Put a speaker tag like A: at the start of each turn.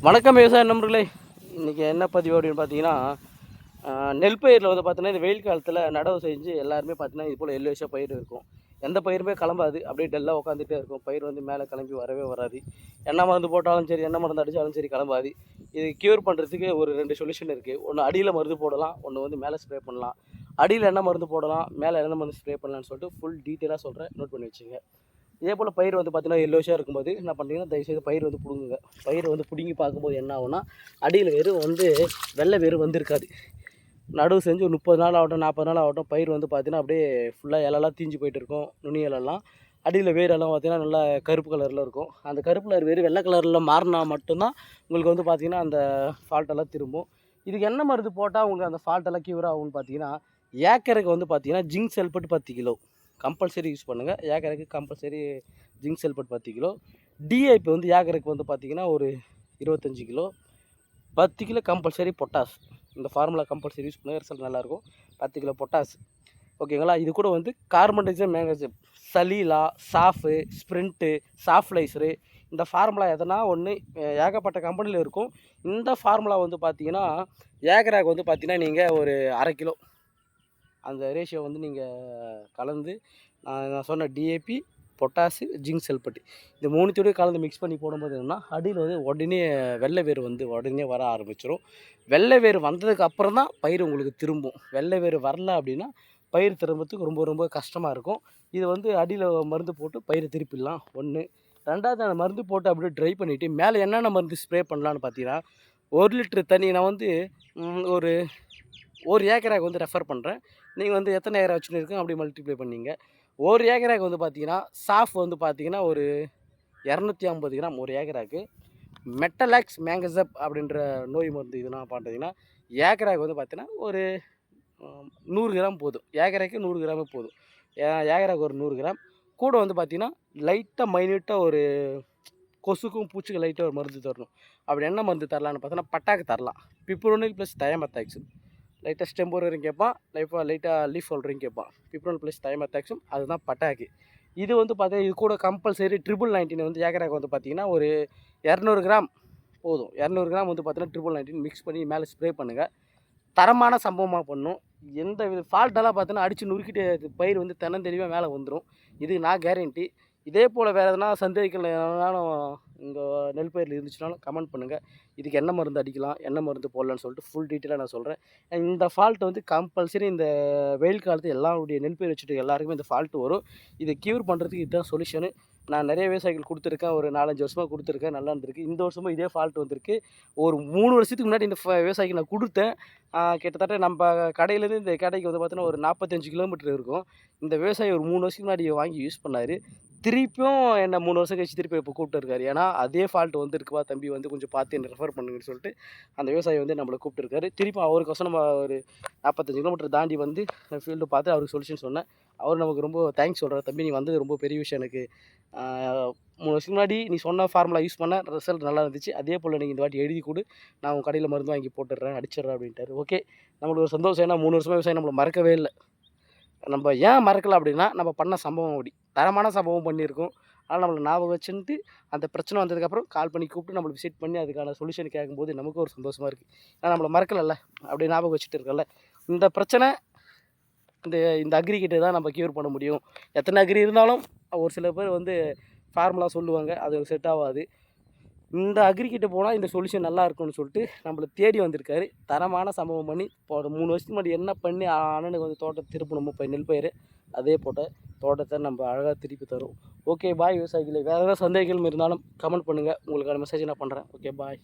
A: வணக்கம் விவசாய நண்பர்களே. இன்றைக்கி என்ன பதிவு அப்படின்னு பார்த்தீங்கன்னா, நெல் பயிரில் வந்து பார்த்தீங்கன்னா இந்த வெயில் காலத்தில் நடவு செஞ்சு எல்லாருமே பார்த்தீங்கன்னா இது போல் எல்லோஷாக பயிர் இருக்கும். எந்த பயிருமே கிளம்பாது, அப்படியே டல்லாக உட்காந்துட்டே இருக்கும். பயிர் வந்து மேலே கிளம்பி வரவே வராது. என்ன மருந்து போட்டாலும் சரி, என்ன மருந்து அடித்தாலும் சரி கிளம்பாது. இது க்யூர் பண்ணுறதுக்கு ஒரு 2 சொல்யூஷன் இருக்குது. ஒன்று அடியில் மருந்து போடலாம், ஒன்று வந்து மேலே ஸ்ப்ரே பண்ணலாம். அடியில் என்ன மருந்து போடலாம், மேலே என்ன மருந்து ஸ்ப்ரே பண்ணலான்னு சொல்லிட்டு ஃபுல் டீட்டெயிலாக சொல்கிறேன், நோட் பண்ணி வச்சுங்க. இதே போல் பயிர் வந்து பார்த்தீங்கன்னா எல்லோஷாக இருக்கும்போது என்ன பண்ணுறீங்கன்னா, தயவுசெய்து பயிர் வந்து பிடுங்குங்க. பயிர் வந்து பிடுங்கி பார்க்கும்போது என்ன ஆகும்னா, அடியில் வெறும் வந்து வெள்ளை வெறும் வந்திருக்காது. நடவு செஞ்சு ஒரு 30 நாள் ஆகட்டும், 40 நாள் ஆகட்டும், பயிர் வந்து பார்த்தீங்கன்னா அப்படியே ஃபுல்லாக இலெல்லாம் தீஞ்சு போயிட்டு இருக்கும். நுனி இலெல்லாம் அடியில் வேரெல்லாம் பார்த்தீங்கன்னா நல்லா கருப்பு கலரில் இருக்கும். அந்த கருப்பு கலர் வேறு வெள்ளை கலரில் மாறினா மட்டும்தான் உங்களுக்கு வந்து பார்த்திங்கன்னா அந்த ஃபால்ட்டெல்லாம் திரும்பும். இதுக்கு என்ன மருந்து போட்டால் உங்களுக்கு அந்த ஃபால்ட்டெல்லாம் க்யூர் ஆகும்னு பார்த்தீங்கன்னா, ஏக்கருக்கு வந்து பார்த்தீங்கன்னா zinc sulphate 10 kilo compulsory use பண்ணுங்கள். ஏக்கருக்கு compulsory zinc sulphate 10 kilo. DIP வந்து ஏக்கருக்கு வந்து பார்த்திங்கன்னா ஒரு 25 கிலோ. 10 kilo compulsory potash. இந்த ஃபார்முலா கம்பல்சரி யூஸ் பண்ணுங்கள், ரிசல்ட் நல்லாயிருக்கும். 10 கிலோ பொட்டாஸ், ஓகேங்களா. இது கூட வந்து கார்பன் டை மேங்கனீசியம், சலீலா, சாஃபு, ஸ்ப்ரிண்ட்டு, சாஃப்லைசரு, இந்த ஃபார்முலா எதனா ஒன்று ஏகப்பட்ட கம்பெனியில் இருக்கும். இந்த ஃபார்முலா வந்து பார்த்திங்கன்னா ஏக்கராக்கு வந்து பார்த்திங்கன்னா நீங்கள் ஒரு 1/2 கிலோ அந்த ரேஷியோ வந்து நீங்கள் கலந்து நான் சொன்ன டிஏபி, பொட்டாசு, ஜிங்க் சல்பேட் இந்த 3த்தையும் கலந்து மிக்ஸ் பண்ணி போடும்போது என்னென்னா அடியில் வந்து உடனே வெள்ளை வேர் வந்து உடனே வர ஆரம்பிச்சிடும். வெள்ளை வேர் வந்ததுக்கு அப்புறம் தான் பயிர் உங்களுக்கு திரும்பும். வெள்ளை வேர் வரல அப்படின்னா பயிர் திரும்பத்துக்கு ரொம்ப ரொம்ப கஷ்டமாக இருக்கும். இது வந்து அடியில் மருந்து போட்டு பயிரை திருப்பிடலாம் ஒன்று. ரெண்டாவது, அந்த மருந்து போட்டு அப்படியே ட்ரை பண்ணிவிட்டு மேலே என்னென்ன மருந்து ஸ்ப்ரே பண்ணலான்னு பார்த்தீங்கன்னா, 1 லிட்டரு தண்ணி நான் வந்து ஒரு ஏக்கராக்கு வந்து ரெஃபர் பண்ணுறேன். நீங்கள் வந்து எத்தனை ஏக்கரா வச்சுன்னு இருக்கோம் அப்படி மல்டிப்ளை பண்ணிங்க. ஒரு ஏக்கராக்கு வந்து பார்த்தீங்கன்னா சாஃப் வந்து பார்த்தீங்கன்னா ஒரு 250 கிராம் ஒரு ஏக்கராக்கு. மெட்டலாக்ஸ் மேங்கசப் அப்படின்ற நோய் மருந்து இதுனா பார்த்தீங்கன்னா ஏக்கராக்கு வந்து பார்த்தீங்கன்னா ஒரு 100 கிராம் போதும். ஏக்கராக்கு 100 கிராமே போதும். ஏக்கராக்கு ஒரு 100 கிராம். கூட வந்து பார்த்தீங்கன்னா லைட்டாக மைன்யூட்டாக ஒரு கொசுக்கும் பூச்சிக்கும் லைட்டாக ஒரு மருந்து தரணும். அப்படி என்ன மருந்து தரலான்னு பார்த்தோன்னா பட்டாக்கு தரலாம். Fipronil plus thiamethoxam. லைட்டாக ஸ்டெம்போர் வரைக்கும் கேட்பான், லைட்டாக லீஃப் ஹோல்டரையும் கேட்பான். பிப்ரோன் ப்ளஸ் தயமத்தாக்சின், அதுதான் பட்டாக்கு. இது வந்து பார்த்தீங்கன்னா இது கூட கம்பல்சரி 19 வந்து ஏக்கராக்கு வந்து பார்த்தீங்கன்னா ஒரு 200 கிராம் போதும். 200 கிராம் வந்து பார்த்தீங்கன்னா 19 மிக்ஸ் பண்ணி மேலே ஸ்ப்ரே பண்ணுங்கள். தரமான சம்பவமாக பண்ணணும். எந்த வித ஃபால்ட்டெல்லாம் பார்த்தீங்கன்னா அடித்து நுறுக்கிட்டு பயிர் வந்து தென்னந்தெளிவாக மேலே வந்துடும். இது நான் கேரண்டி. இதே போல் வேறு எதனா சந்தேகங்கள் எதனாலும் உங்கள் நெல் பயிரில் இருந்துச்சுனாலும் கமெண்ட் பண்ணுங்கள். இதுக்கு என்ன மருந்து அடிக்கலாம், என்ன மருந்து போடலான்னு சொல்லிட்டு ஃபுல் டீட்டெயிலாக நான் சொல்கிறேன். இந்த ஃபால்ட் வந்து கம்பல்சரி இந்த வெயில் காலத்தில் எல்லாருடைய நெல் பயிர் வச்சுட்டு எல்லாருக்குமே இந்த ஃபால்ட்டு வரும். இதை க்யூர் பண்ணுறதுக்கு இதுதான் சொல்யூஷனு. நான் நிறைய விவசாயிகள் கொடுத்துருக்கேன், ஒரு 4-5 வருஷமாக கொடுத்துருக்கேன், நல்லா இருந்திருக்கு. இந்த வருஷமும் இதே ஃபால்ட் வந்திருக்கு. ஒரு 3 வருஷத்துக்கு முன்னாடி இந்த விவசாயிக்கு நான் கொடுத்தேன். கிட்டத்தட்ட நம்ம கடையிலேருந்து இந்த கடைக்கு வந்து பார்த்தீங்கன்னா ஒரு 45 கிலோமீட்டர் இருக்கும். இந்த விவசாயி ஒரு 3 வருஷத்துக்கு முன்னாடி வாங்கி யூஸ் பண்ணார். திருப்பியும் என்ன 3 வருஷம் கழிச்சு திருப்பி இப்போ கூப்பிட்டு இருக்காரு. ஏன்னா அதே ஃபால்ட் வந்துருக்குப்பா தம்பி, வந்து கொஞ்சம் பார்த்து என்ன ரெஃபர் பண்ணுங்கன்னு சொல்லிட்டு அந்த விவசாயி வந்து நம்மளை கூப்பிட்டுருக்காரு. திருப்பி அவருக்கோசம் நம்ம ஒரு 45 கிலோமீட்டர் தாண்டி வந்து ஃபீல்டு பார்த்து அவருக்கு சொல்யூஷன் சொன்னேன். அவர் நமக்கு ரொம்ப தேங்க்ஸ் சொல்கிறார். தம்பி, நீ வந்தது ரொம்ப பெரிய விஷயம் எனக்கு. 3 வருஷத்துக்கு முன்னாடி நீ சொன்ன ஃபார்முலா யூஸ் பண்ண ரிசல்ட் நல்லா இருந்துச்சு. அதே போல் நீங்கள் இந்த வாட்டி எழுதி கொடு, நான் உங்கள் கடையில் மருந்து வாங்கி போட்டுடுறேன், அடிச்சிடுறேன் அப்படின்ட்டார். ஓகே, நம்மளுக்கு ஒரு சந்தோஷம். ஏன்னா 3 வருஷமாக விவசாயம் நம்மளை மறக்கவே இல்லை. நம்ம ஏன் மறக்கலை அப்படின்னா நம்ம பண்ண சம்பவம் அப்படி தரமான சம்பவம் பண்ணியிருக்கோம். ஆனால் நம்மளை ஞாபகம் வச்சுட்டு அந்த பிரச்சனை வந்ததுக்கப்புறம் கால் பண்ணி கூப்பிட்டு நம்மளை விசிட் பண்ணி அதுக்கான சொல்யூஷன் கேட்கும்போது நமக்கு ஒரு சந்தோஷமாக இருக்குது. ஏன்னா நம்மளை மறக்கலைல்ல, அப்படி ஞாபகம் வச்சுட்டு இருக்கல. இந்த பிரச்சனை இந்த அக்ரிகிட்ட தான் நம்ம க்யூர் பண்ண முடியும். எத்தனை அக்ரி இருந்தாலும் ஒரு சில பேர் வந்து ஃபார்முலா சொல்லுவாங்க, அது செட் ஆகாது. இந்த அக்ரிகிட்ட போனால் இந்த சொல்யூஷன் நல்லா இருக்கும்னு சொல்லிட்டு நம்மளை தேடி வந்திருக்காரு. தரமான சம்பவம் பண்ணி இப்போ ஒரு 3 வருஷத்துக்கு முன்னாடி என்ன பண்ணி அண்ணனுக்கு வந்து தோட்டத்தை திருப்பணும், இப்போ நெல் பயிர் அதே போட்ட தோட்டத்தை நம்ம அழகாக திருப்பி தரும். ஓகே பாய் விவசாயிகளே. வேறு ஏதாவது சந்தேகங்கள் இருந்தாலும் கமெண்ட் பண்ணுங்கள், உங்களுக்கான மெசேஜ் நான் பண்ணுறேன். Okay bye.